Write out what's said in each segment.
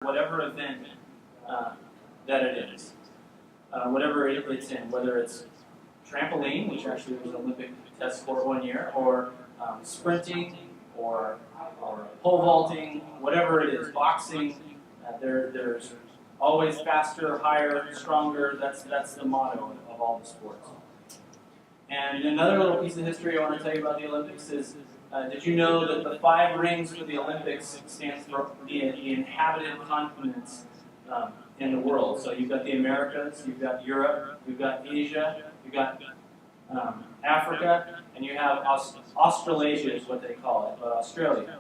whatever event that it is, whatever it's in, whether it's trampoline, which actually was an Olympic test sport one year, or sprinting, or pole vaulting, whatever it is, boxing. There's always faster, higher, stronger. That's the motto of all the sports. And another little piece of history I want to tell you about the Olympics is, did you know that the 5 rings for the Olympics stands for the inhabited continents in the world? So you've got the Americas, you've got Europe, you've got Asia, you've got Africa, and you have Australasia is what they call it, Australia.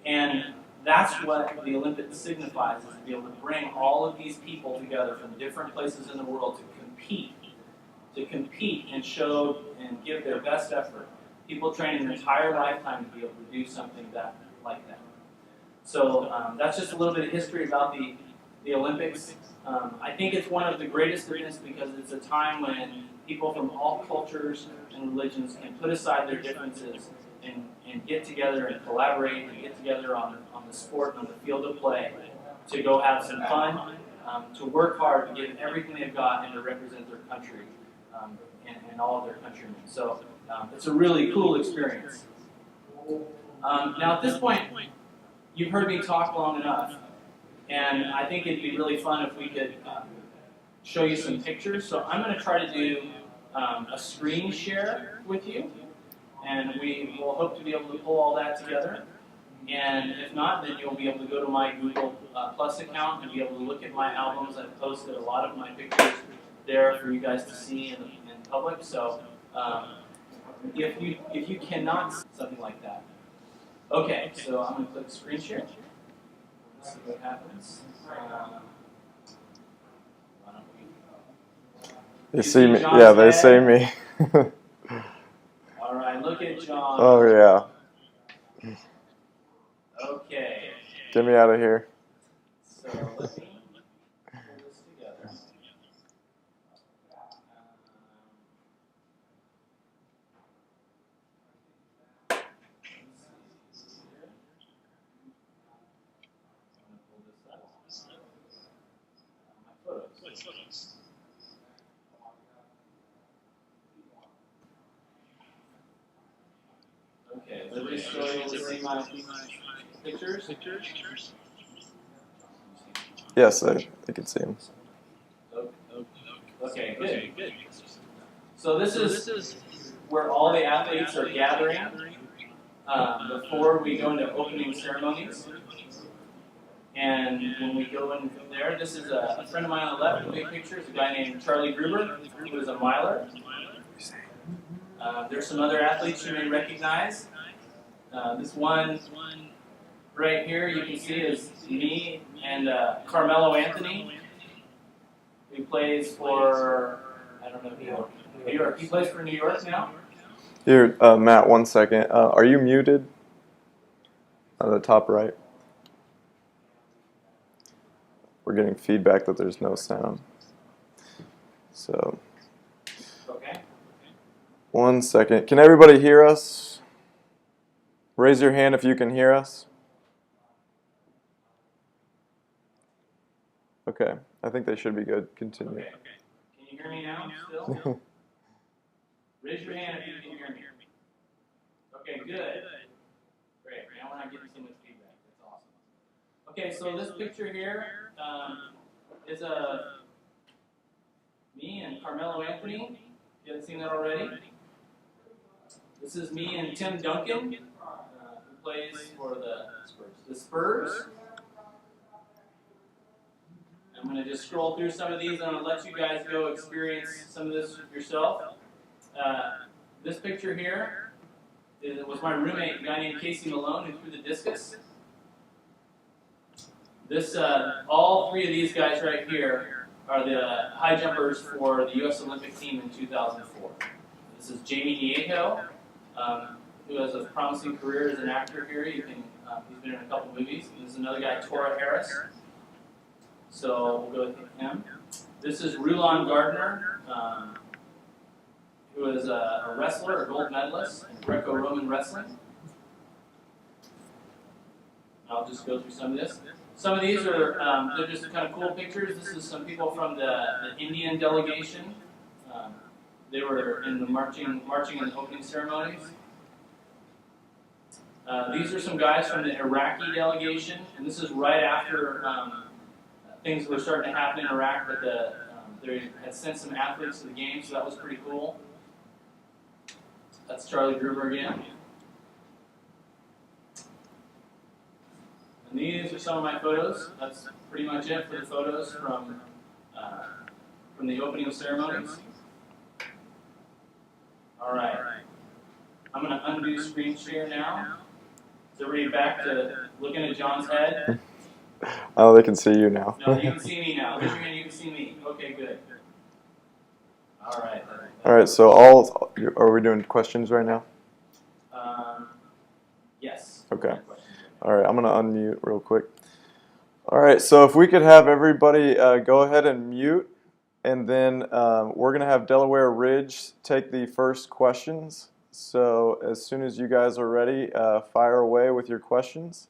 And that's what the Olympics signifies, is to be able to bring all of these people together from different places in the world to compete and show and give their best effort. People train an entire lifetime to be able to do something like that. So that's just a little bit of history about the Olympics. I think it's one of the greatest events because it's a time when people from all cultures and religions can put aside their differences and get together and collaborate and get together on the sport and on the field of play to go have some fun, to work hard, to give everything they've got and to represent their country and all of their countrymen. So it's a really cool experience. Now at this point, you've heard me talk long enough, and I think it'd be really fun if we could show you some pictures. So I'm going to try to do a screen share with you, and we will hope to be able to pull all that together. And if not, then you'll be able to go to my Google Plus account and be able to look at my albums. I've posted a lot of my pictures there for you guys to see in public. So if you cannot see something like that, okay. So I'm going to click screen share. Let's see what happens. They see me. Yeah, they see me. All right, look at John. Oh yeah. Okay. Get me out of here. So let me pull this together. Okay, is everybody still able to see my pictures? Yes, I can see him. Okay, good. So this is where all the athletes are gathering before we go into opening ceremonies. And when we go in there, this is a friend of mine on the left, the big picture, is a guy named Charlie Gruber, who is a miler. There's some other athletes you may recognize. This one right here you can see is me and Carmelo Anthony, who plays for, I don't know, New York. He plays for New York now. Here, Matt, 1 second. Are you muted? On the top right. We're getting feedback that there's no sound. So, Okay. 1 second. Can everybody hear us? Raise your hand if you can hear us. Okay, I think they should be good. Continue. Okay. Can you hear me now still? Raise your hand if you can hear me. Okay, good. Great. Now we're not getting so much feedback. That's awesome. Okay, so this picture here is me and Carmelo Anthony. You haven't seen that already? This is me and Tim Duncan, who plays for the Spurs. I'm going to just scroll through some of these, and I'm going to let you guys go experience some of this yourself. This picture here was my roommate, a guy named Casey Malone, who threw the discus. All 3 of these guys right here are the high jumpers for the U.S. Olympic team in 2004. This is Jamie Nieto, who has a promising career as an actor here. He's been in a couple movies. And there's another guy, Tora Harris. So we'll go with him. This is Rulon Gardner, who is a wrestler, a gold medalist in Greco-Roman wrestling. I'll just go through some of this. some of these are they're just kind of cool pictures. This is some people from the Indian delegation. They were in the marching in the opening ceremonies. These are some guys from the Iraqi delegation, and this is right after things were starting to happen in Iraq, but they had sent some athletes to the games, so that was pretty cool. That's Charlie Gruber again. And these are some of my photos. That's pretty much it for the photos from the opening ceremonies. All right. I'm going to undo screen share now. Is everybody back to looking at John's head? Oh, they can see you now. No, you can see me now. Raise your hand, you can see me. Okay, good. All right. All right, so are we doing questions right now? Yes. Okay. All right, I'm going to unmute real quick. All right, so if we could have everybody go ahead and mute, and then we're going to have Delaware Ridge take the first questions. So as soon as you guys are ready, fire away with your questions.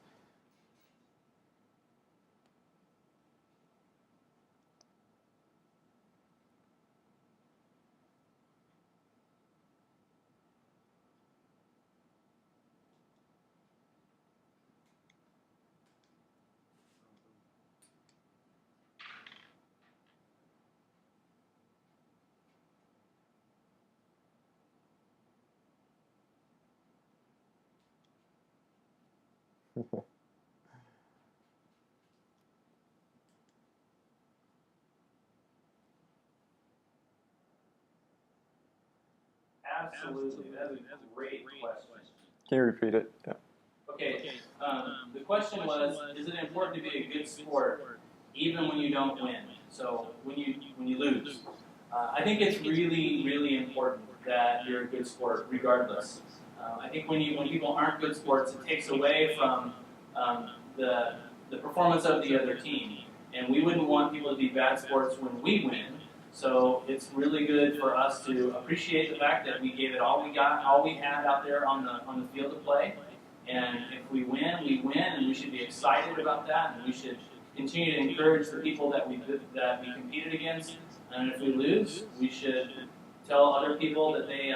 Absolutely. That's a great question. Can you repeat it? Yeah. Okay. The question was, is it important to be a good sport even when you don't win? So when you lose. I think it's really, really important that you're a good sport regardless. I think when people aren't good sports, it takes away from the performance of the other team. And we wouldn't want people to be bad sports when we win. So it's really good for us to appreciate the fact that we gave it all we got, all we had out there on the field of play. And if we win, and we should be excited about that, and we should continue to encourage the people that we competed against. And if we lose, we should tell other people that they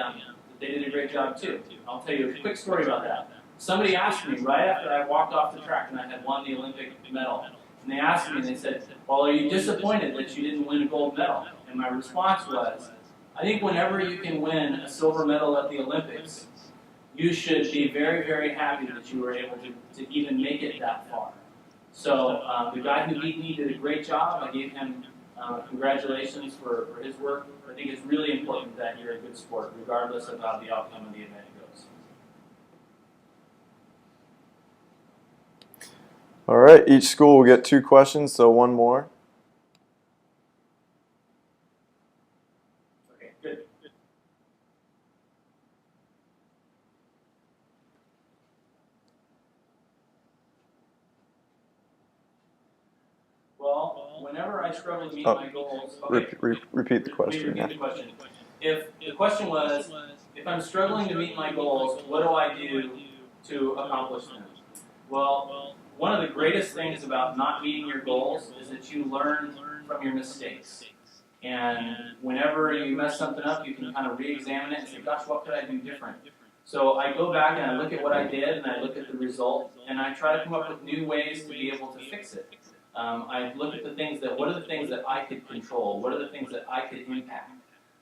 did a great job too. I'll tell you a quick story about that. Somebody asked me right after I walked off the track and I had won the Olympic medal. And they asked me, and they said, well, are you disappointed that you didn't win a gold medal? And my response was, I think whenever you can win a silver medal at the Olympics, you should be very, very happy that you were able to even make it that far. So the guy who beat me did a great job. I gave him congratulations for his work. I think it's really important that you're a good sport, regardless of how the outcome of the event goes. All right, each school will get 2 questions, so one more. Okay, good. Well, whenever I struggle to meet my goals, okay. Repeat the question. Repeat the question. If the question was, if I'm struggling to meet my goals, what do I do to accomplish them? Well, one of the greatest things about not meeting your goals is that you learn from your mistakes. And whenever you mess something up, you can kind of re-examine it and say, gosh, what could I do different? So I go back and I look at what I did and I look at the result and I try to come up with new ways to be able to fix it. I look at the things what are the things that I could control? What are the things that I could impact?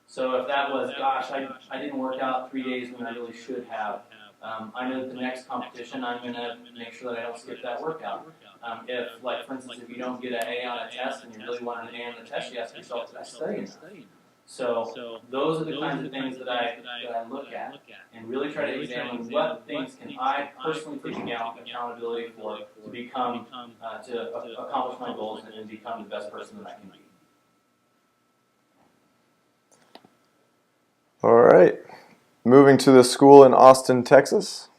So if that was, gosh, I didn't work out 3 days when I really should have, I know that the next competition I'm going to make sure that I don't skip that workout. If, like, for instance, if you don't get an A on a test and you really want an A on the test, you ask yourself, did I study enough? So those are the kinds of things that I look at and really try to examine what things can I personally take accountability for to become, to accomplish my goals and become the best person that I can be. All right. Moving to the school in Austin, Texas.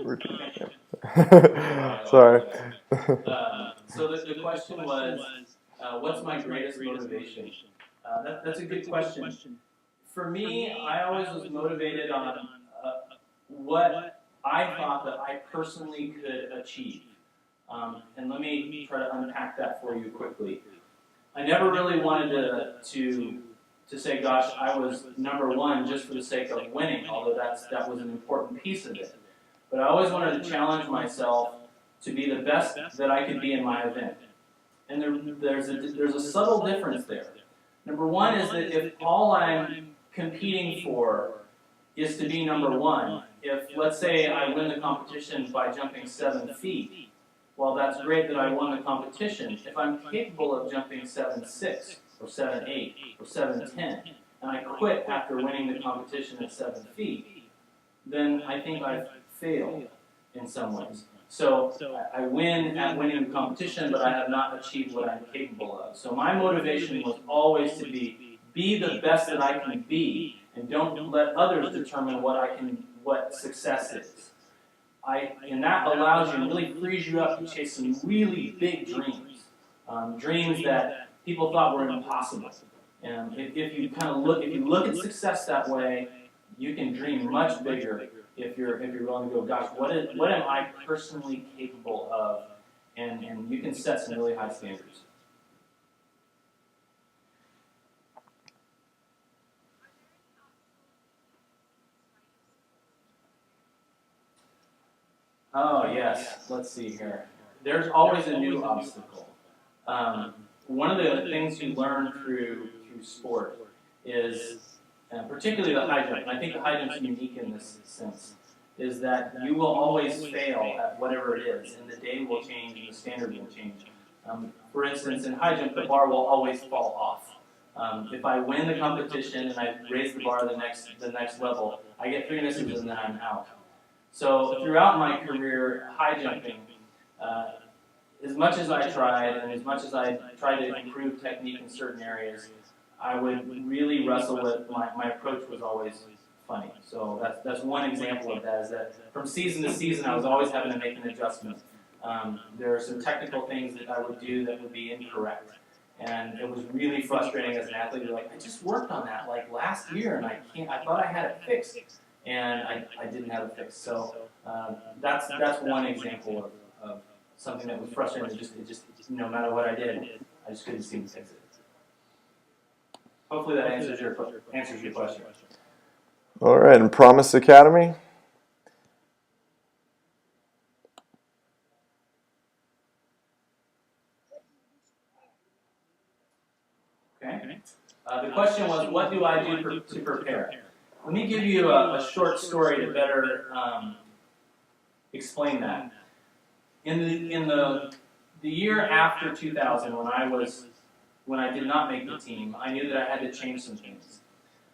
Repeat. Yeah. Sorry. So the question was, What's my greatest motivation? That's a good question. For me, I always was motivated on what I thought that I personally could achieve. And let me try to unpack that for you quickly. I never really wanted to say, gosh, I was number one just for the sake of winning, although that was an important piece of it. But I always wanted to challenge myself to be the best that I could be in my event. And there's a subtle difference there. Number one is that if all I'm competing for is to be number one, if, let's say, I win the competition by jumping 7 feet, well, that's great that I won the competition. If I'm capable of jumping 7.6 or 7.8 or 7.10, and I quit after winning the competition at 7 feet, then I think I've failed in some ways. So I win at winning the competition, but I have not achieved what I'm capable of. So my motivation was always to be the best that I can be, and don't let others determine what success is. And that allows you and really frees you up to chase some really big dreams, dreams that people thought were impossible. And if you look at success that way, you can dream much bigger. If you're willing to go, gosh, what am I personally capable of? And you can set some really high standards. Oh, yes. Let's see here. There's always a new obstacle. One of the things you learn through sport is, particularly the high jump, and I think the high jump is unique in this sense, is that you will always fail at whatever it is, and the day will change, and the standard will change. For instance, in high jump, the bar will always fall off. If I win the competition and I raise the bar to the next level, I get 3 misses and then I'm out. So throughout my career, high jumping, as much as I tried, and as much as I tried to improve technique in certain areas, I would really wrestle with, my approach was always funny. So that's one example of that, is that from season to season I was always having to make an adjustment. There are some technical things that I would do that would be incorrect. And it was really frustrating as an athlete. You're like, I just worked on that like last year and I thought I had it fixed. And I didn't have it fixed. So that's one example of something that was frustrating. It just no matter what I did, I just couldn't seem to fix it. Hopefully that answers your question. All right, and Promise Academy? Okay. The question was, what do I do to prepare? Let me give you a short story to better explain that. In the year after 2000, when I did not make the team, I knew that I had to change some things.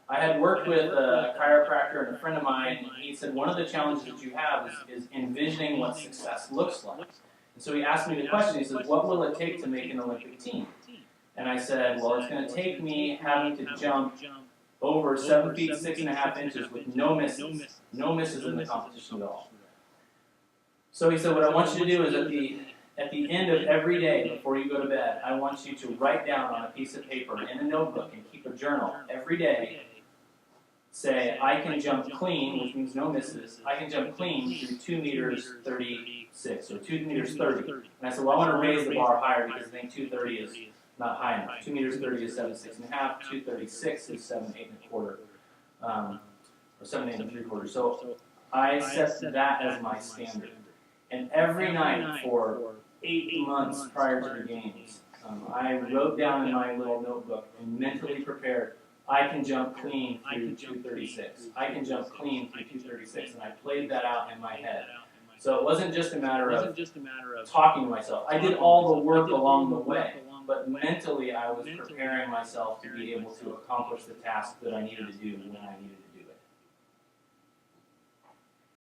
I had worked with a chiropractor and a friend of mine, and he said one of the challenges that you have is envisioning what success looks like. And so he asked me the question. He said, "What will it take to make an Olympic team?" And I said, "Well, it's going to take me having to jump over 7 feet 6.5 inches with no misses in the competition at all." So he said, "What I want you to do is at the end of every day before you go to bed, I want you to write down on a piece of paper in a notebook and keep a journal every day. Say, I can jump clean, which means no misses. I can jump clean through 2 meters 36 or 2 meters 30. And I said, well, I want to raise the bar higher because I think 230 is not high enough. 2 meters 30 is 7.6.5. 236 is 7.8 1/4, or 7.8 3/4. So I set that as my standard. And every night for 8 months prior to the games, I wrote down in my little notebook and mentally prepared, I can jump clean through 236. I can jump clean through 236. And I played that out in my head. So it wasn't just a matter of talking to myself. I did all the work along the way. But mentally, I was preparing myself to be able to accomplish the task that I needed to do when I needed to